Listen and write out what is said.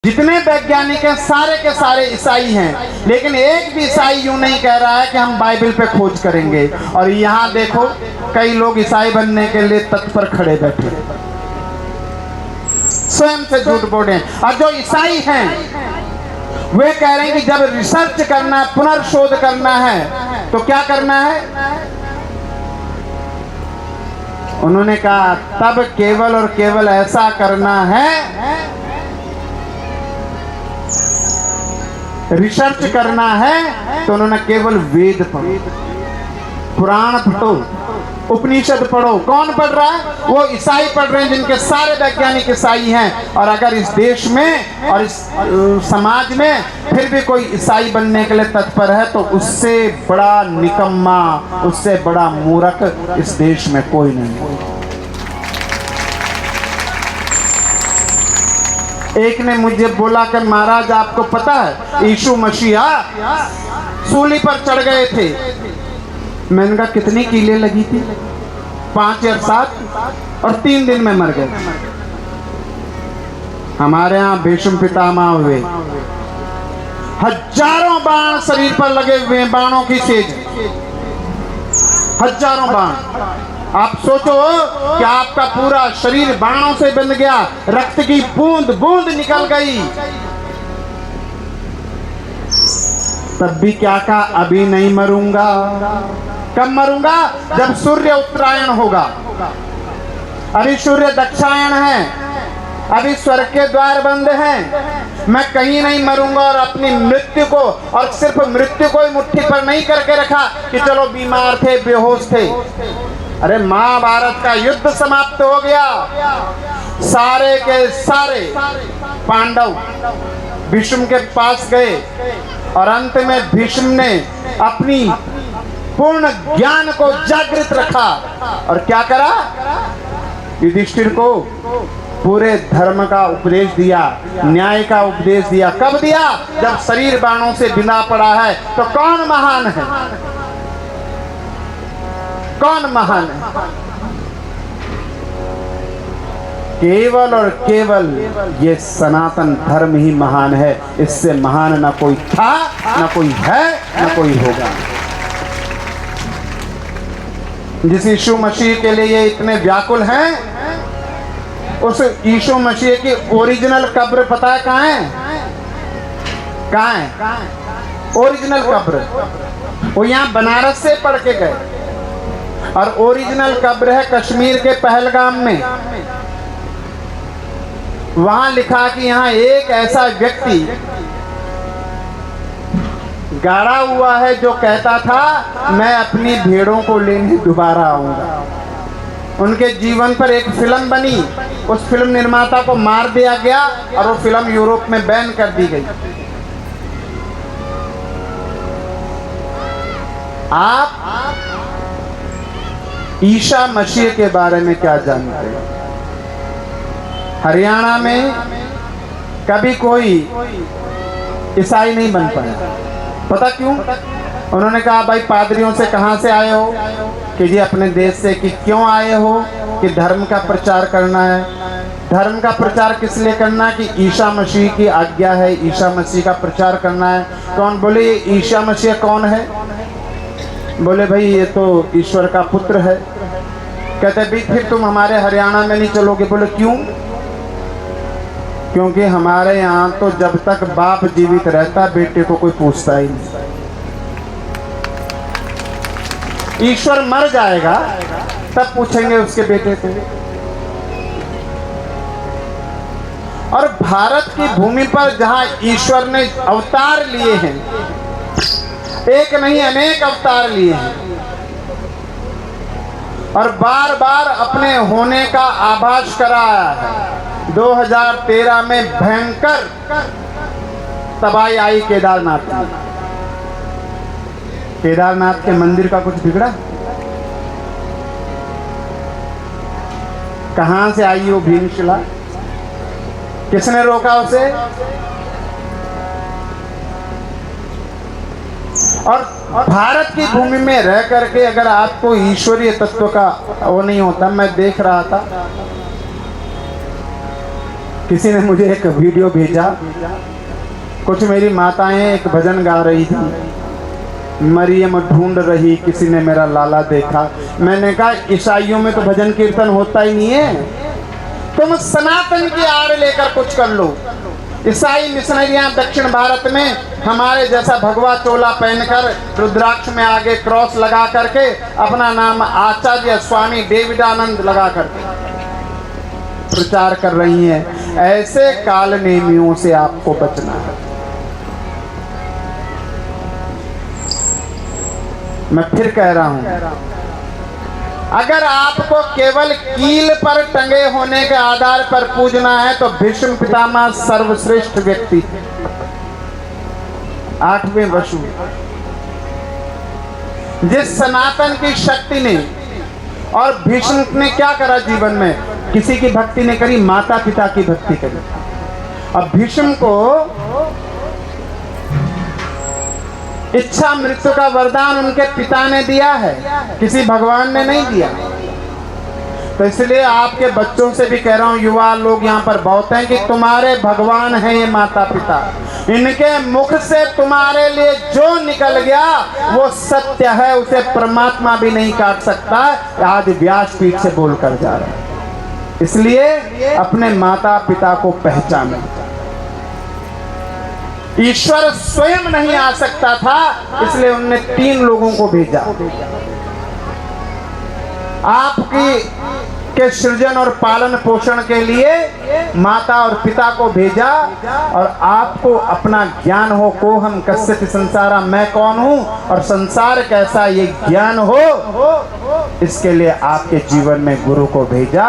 जितने वैज्ञानिक हैं सारे के सारे ईसाई हैं, लेकिन एक भी ईसाई यूं नहीं कह रहा है कि हम बाइबल पे खोज करेंगे। और यहाँ देखो कई लोग ईसाई बनने के लिए तत्पर खड़े बैठे, स्वयं से झूठ बोले। और जो ईसाई हैं वे कह रहे हैं कि जब रिसर्च करना, पुनर्शोध करना है तो क्या करना है? उन्होंने कहा तब केवल और केवल ऐसा करना है, रिसर्च करना है तो उन्होंने केवल वेद पढ़ो, पुराण पढ़ो, उपनिषद पढ़ो। कौन पढ़ रहा है? वो ईसाई पढ़ रहे हैं, जिनके सारे वैज्ञानिक ईसाई हैं। और अगर इस देश में और इस समाज में फिर भी कोई ईसाई बनने के लिए तत्पर है तो उससे बड़ा निकम्मा, उससे बड़ा मूर्ख इस देश में कोई नहीं। एक ने मुझे बोला कि महाराज आपको पता है यीशु मसीहा सूली पर चढ़ गए थे। मैंने कहा कितनी कीलें लगी थी? 5 या 7 और 3 दिन में मर गए। हमारे यहाँ भीष्म पितामह हुए, हजारों बाण शरीर पर लगे हुए हैं, बाणों की सेज, हजारों बाण। आप सोचो कि आपका पूरा शरीर बाणों से बंध गया, रक्त की बूंद बूंद निकल गई, तब भी क्या कहा? अभी नहीं मरूंगा। कब मरूंगा? जब सूर्य उत्तरायण होगा। अभी सूर्य दक्षिणायन है, अभी स्वर्ग के द्वार बंद हैं। मैं कहीं नहीं मरूंगा। और अपनी मृत्यु को, और सिर्फ मृत्यु को ही मुट्ठी पर नहीं करके रखा कि चलो बीमार थे, बेहोश थे। अरे महाभारत का युद्ध समाप्त हो गया, सारे के सारे पांडव भीष्म के पास गए और अंत में भीष्म ने अपनी पूर्ण ज्ञान को जागृत रखा और क्या करा? युधिष्ठिर को पूरे धर्म का उपदेश दिया, न्याय का उपदेश दिया। कब दिया? जब शरीर बाणों से बिना पड़ा है। तो कौन महान है? कौन महान है? केवल और केवल ये सनातन धर्म ही महान है। इससे महान ना कोई था, ना कोई है, ना कोई होगा। जिस यीशु मसीह के लिए ये इतने व्याकुल हैं, उस यीशु मसीह की ओरिजिनल कब्र पता है कहाँ है? कहाँ है ओरिजिनल कब्र? वो यहाँ बनारस से पढ़ के गए और ओरिजिनल कब्र है कश्मीर के पहलगाम में। वहां लिखा कि यहाँ एक ऐसा व्यक्ति गाड़ा हुआ है जो कहता था मैं अपनी भेड़ों को लेने दोबारा आऊंगा। उनके जीवन पर एक फिल्म बनी, उस फिल्म निर्माता को मार दिया गया और वो फिल्म यूरोप में बैन कर दी गई। आप ईसा मसीह के बारे में क्या जानते हैं? हरियाणा में कभी कोई ईसाई नहीं बन पाया। पता क्यों? उन्होंने कहा भाई पादरियों से कहाँ से आए हो? कि जी अपने देश से। कि क्यों आए हो? कि धर्म का प्रचार करना है। धर्म का प्रचार किस लिए करना? कि ईसा मसीह की आज्ञा है, ईसा मसीह का प्रचार करना है। कौन? बोले ये ईसा मसीह कौन है? बोले भाई ये तो ईश्वर का पुत्र है। कहते भाई फिर तुम हमारे हरियाणा में नहीं चलोगे। बोले क्यों? क्योंकि हमारे यहाँ तो जब तक बाप जीवित रहता बेटे को कोई पूछता ही नहीं। ईश्वर मर जाएगा तब पूछेंगे उसके बेटे को। और भारत की भूमि पर जहाँ ईश्वर ने अवतार लिए हैं, एक नहीं अनेक अवतार लिए हैं और बार बार अपने होने का आभास कराया है। 2013 में भयंकर तबाही आई केदारनाथ में। केदारनाथ के मंदिर का कुछ बिगड़ा? कहां से आई वो भीमशिला? किसने रोका उसे? और भारत की भूमि में रह करके अगर आपको ईश्वरीय तत्व का वो नहीं होता। मैं देख रहा था किसी ने मुझे एक वीडियो भेजा, कुछ मेरी माताएं एक भजन गा रही थी, मरियम ढूंढ रही किसी ने मेरा लाला देखा। मैंने कहा ईसाइयों में तो भजन कीर्तन होता ही नहीं है, तुम सनातन की आड़ लेकर कुछ कर लो। ईसाई मिशनरियां दक्षिण भारत में हमारे जैसा भगवा चोला पहनकर रुद्राक्ष में आगे क्रॉस लगा करके अपना नाम आचार्य स्वामी डेविडानंद लगा करके प्रचार कर रही हैं। ऐसे काल नेमियों से आपको बचना है। मैं फिर कह रहा हूं, अगर आपको केवल कील पर टंगे होने के आधार पर पूजना है तो भीष्म पितामह सर्वश्रेष्ठ व्यक्ति, 8वें वसु, जिस सनातन की शक्ति ने, और भीष्म ने क्या करा जीवन में, किसी की भक्ति ने करी, माता पिता की भक्ति करी। अब भीष्म को इच्छा मृत्यु का वरदान उनके पिता ने दिया है, किसी भगवान ने नहीं दिया। तो इसलिए आपके बच्चों से भी कह रहा हूं, युवा लोग यहाँ पर बहुत हैं, कि तुम्हारे भगवान हैं ये माता पिता। इनके मुख से तुम्हारे लिए जो निकल गया वो सत्य है, उसे परमात्मा भी नहीं काट सकता। आज व्यासपीठ से बोलकर जा रहा है। इसलिए अपने माता पिता को पहचाने। ईश्वर स्वयं नहीं आ सकता था, इसलिए उनने 3 लोगों को भेजा। आपकी के सृजन और पालन पोषण के लिए माता और पिता को भेजा, और आपको अपना ज्ञान हो, को हम कस्यति संसारा, मैं कौन हूं और संसार कैसा, ये ज्ञान हो, इसके लिए आपके जीवन में गुरु को भेजा।